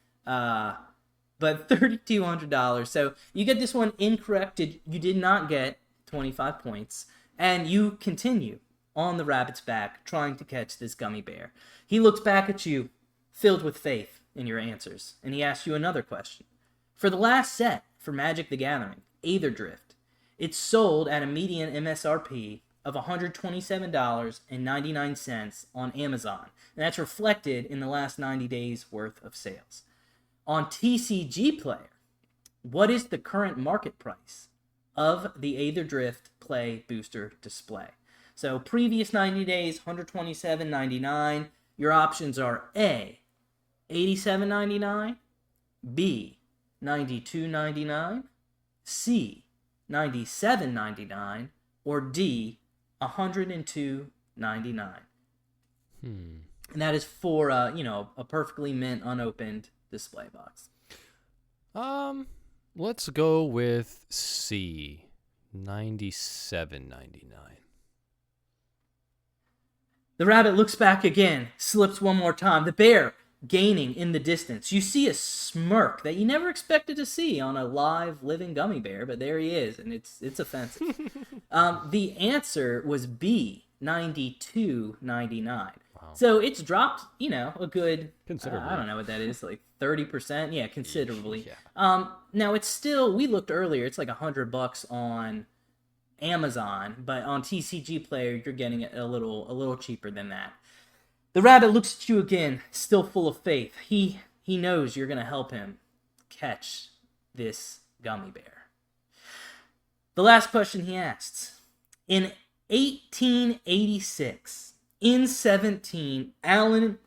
but $3,200. So you get this one incorrect. You did not get 25 points, and you continue on the rabbit's back trying to catch this gummy bear. He looks back at you, filled with faith in your answers, and he asks you another question. For the last set for Magic the Gathering, Aether Drift, it's sold at a median MSRP of $127.99 on Amazon, and that's reflected in the last 90 days worth of sales. On TCG Player, what is the current market price of the Aether Drift Play Booster Display? So previous 90 days, $127.99. Your options are A, $87.99, B, $92.99, C, $97.99, or D, $102.99. And that is for a perfectly mint unopened display box.
Let's go with C, $97.99.
The rabbit looks back again, slips one more time. The bear gaining in the distance. You see a smirk that you never expected to see on a live, living gummy bear, but there he is, and it's offensive. The answer was B, $92.99. Wow. So it's dropped, a good,
considerably.
I don't know what that is, like 30%? Yeah, considerably.
Yeah.
Now it's still, we looked earlier, it's like $100 on Amazon, but on TCG Player, you're getting it a little cheaper than that. The rabbit looks at you again, still full of faith. He knows you're going to help him catch this gummy bear. The last question he asks. In 1886, in 17, Allen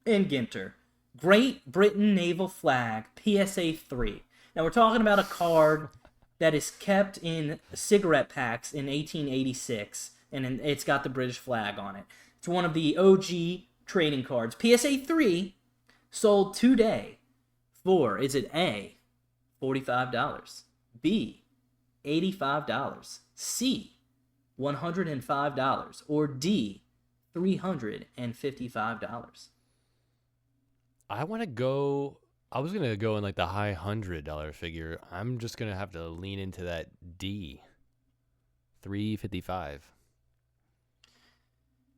and Ginter, Great Britain Naval Flag, PSA 3. Now we're talking about a card that is kept in cigarette packs in 1886, and it's got the British flag on it. It's one of the OG trading cards. PSA 3 sold today for, is it A, $45, B, $85, C, $105, or D, $355?
I was going to go in like the high $100 figure. I'm just going to have to lean into that D, $355.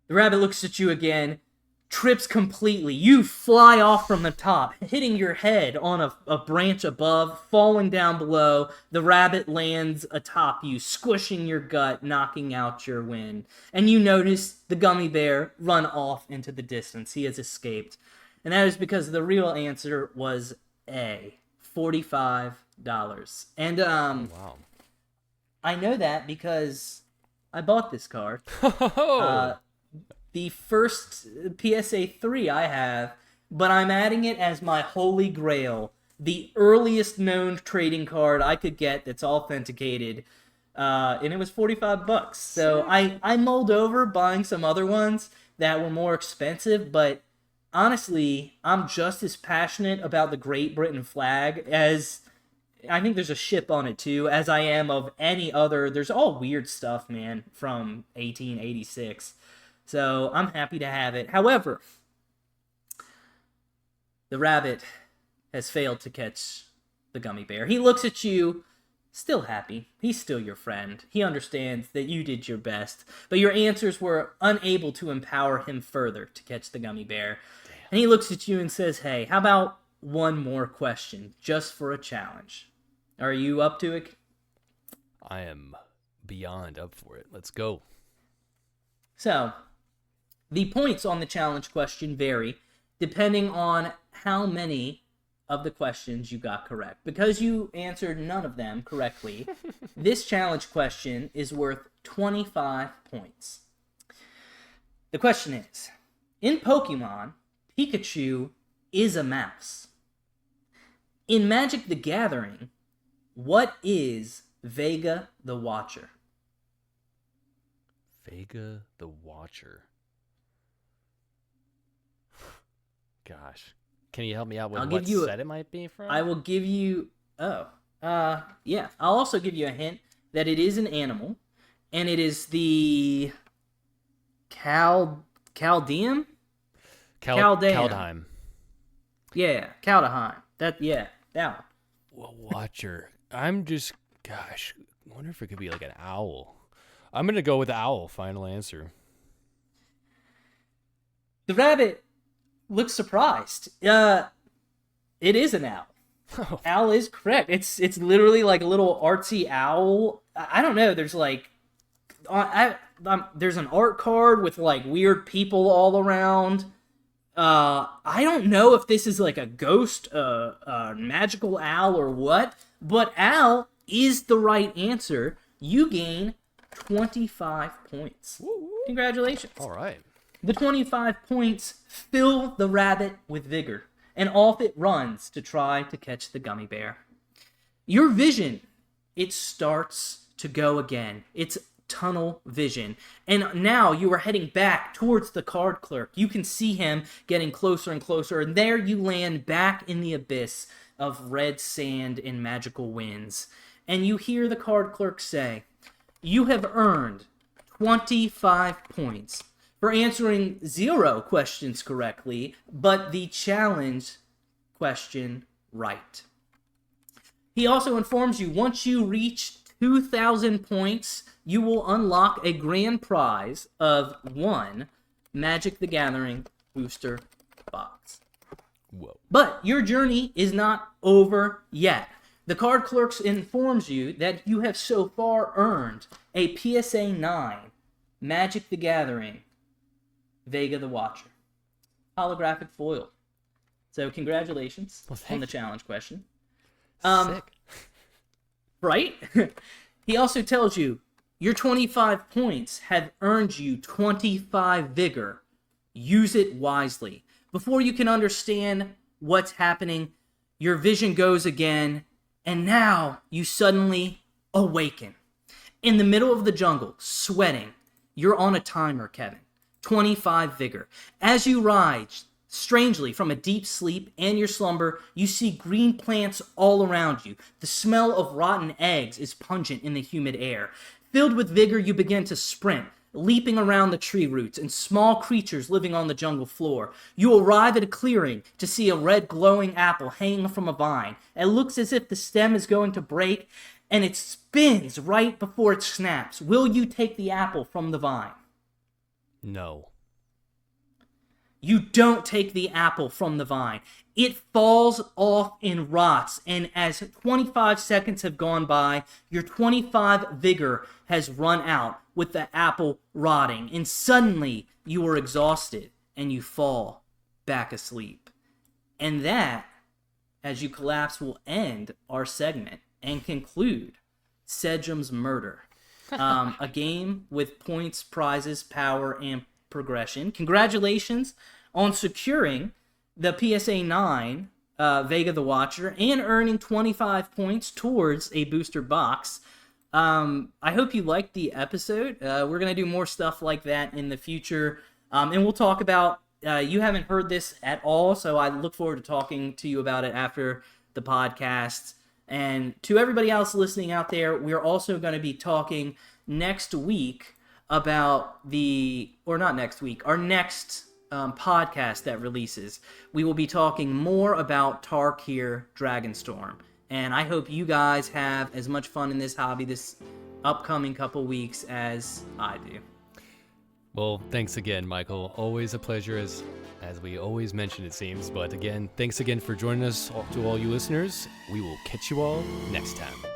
The rabbit looks at you again, trips completely. You fly off from the top, hitting your head on a branch above, falling down below. The rabbit lands atop you, squishing your gut, knocking out your wind. And you notice the gummy bear run off into the distance. He has escaped. And that is because the real answer was A, $45. And
Wow.
I know that because I bought this card. The first PSA 3 I have, but I'm adding it as my holy grail, the earliest known trading card I could get that's authenticated, and it was $45. So I mulled over buying some other ones that were more expensive, but honestly, I'm just as passionate about the Great Britain flag as, I think there's a ship on it too, as I am of any other. There's all weird stuff, man, from 1886. So I'm happy to have it. However, the rabbit has failed to catch the gummy bear. He looks at you, still happy. He's still your friend. He understands that you did your best, but your answers were unable to empower him further to catch the gummy bear. Damn. And he looks at you and says, hey, how about one more question, just for a challenge? Are you up to it?
I am beyond up for it. Let's go.
So, the points on the challenge question vary depending on how many of the questions you got correct. Because you answered none of them correctly, this challenge question is worth 25 points. The question is, in Pokemon, Pikachu is a mouse. In Magic the Gathering, what is Vega the Watcher?
Vega the Watcher. Gosh. Can you help me out with what set it might be from?
I will give you... yeah. I'll also give you a hint that it is an animal, and it is the... Chaldean?
Kaldheim.
Yeah, Kaldheim. Yeah. That one.
Well, Watcher. I'm just, gosh, I wonder if it could be like an owl. I'm going to go with owl, final answer.
The rabbit looks surprised. It is an owl.
Oh.
Owl is correct. It's literally like a little artsy owl. I don't know. There's like, there's an art card with like weird people all around. I don't know if this is like a ghost, magical owl or what, but owl is the right answer. You gain 25 points. Congratulations.
All right.
The 25 points fill the rabbit with vigor, and off it runs to try to catch the gummy bear. Your vision, it starts to go again. It's tunnel vision. And now you are heading back towards the card clerk. You can see him getting closer and closer, and there you land back in the abyss of red sand and magical winds. And you hear the card clerk say, "You have earned 25 points for answering 0 questions correctly, but the challenge question right." He also informs you once you reach 2,000 points, you will unlock a grand prize of 1 Magic the Gathering booster box.
Whoa.
But your journey is not over yet. The card clerks informs you that you have so far earned a PSA 9 Magic the Gathering Vega the Watcher holographic foil. So congratulations on the challenge question.
Sick.
Right? He also tells you your 25 points have earned you 25 vigor. Use it wisely. Before you can understand what's happening, your vision goes again, and now you suddenly awaken. In the middle of the jungle, sweating, you're on a timer, Kevin. 25 vigor. As you rise, strangely, from a deep sleep and your slumber, you see green plants all around you. The smell of rotten eggs is pungent in the humid air. Filled with vigor, you begin to sprint, leaping around the tree roots and small creatures living on the jungle floor. You arrive at a clearing to see a red glowing apple hanging from a vine. It looks as if the stem is going to break, and it spins right before it snaps. Will you take the apple from the vine?
No.
You don't take the apple from the vine. It falls off and rots, and as 25 seconds have gone by, your 25 vigor has run out with the apple rotting, and suddenly you are exhausted and you fall back asleep. And that, as you collapse, will end our segment and conclude Sedgum's Murder, a game with points, prizes, power, and progression. Congratulations on securing the PSA 9 Vega the Watcher and earning 25 points towards a booster box. I hope you liked the episode. We're going to do more stuff like that in the future. And we'll talk about, you haven't heard this at all, so I look forward to talking to you about it after the podcast. And to everybody else listening out there, we're also going to be talking next week about our next podcast that releases. We will be talking more about Tarkir Dragonstorm. And I hope you guys have as much fun in this hobby this upcoming couple weeks as I do.
Well, thanks again, Michael. Always a pleasure, as we always mention, it seems. But again, thanks again for joining us, to all you listeners. We will catch you all next time.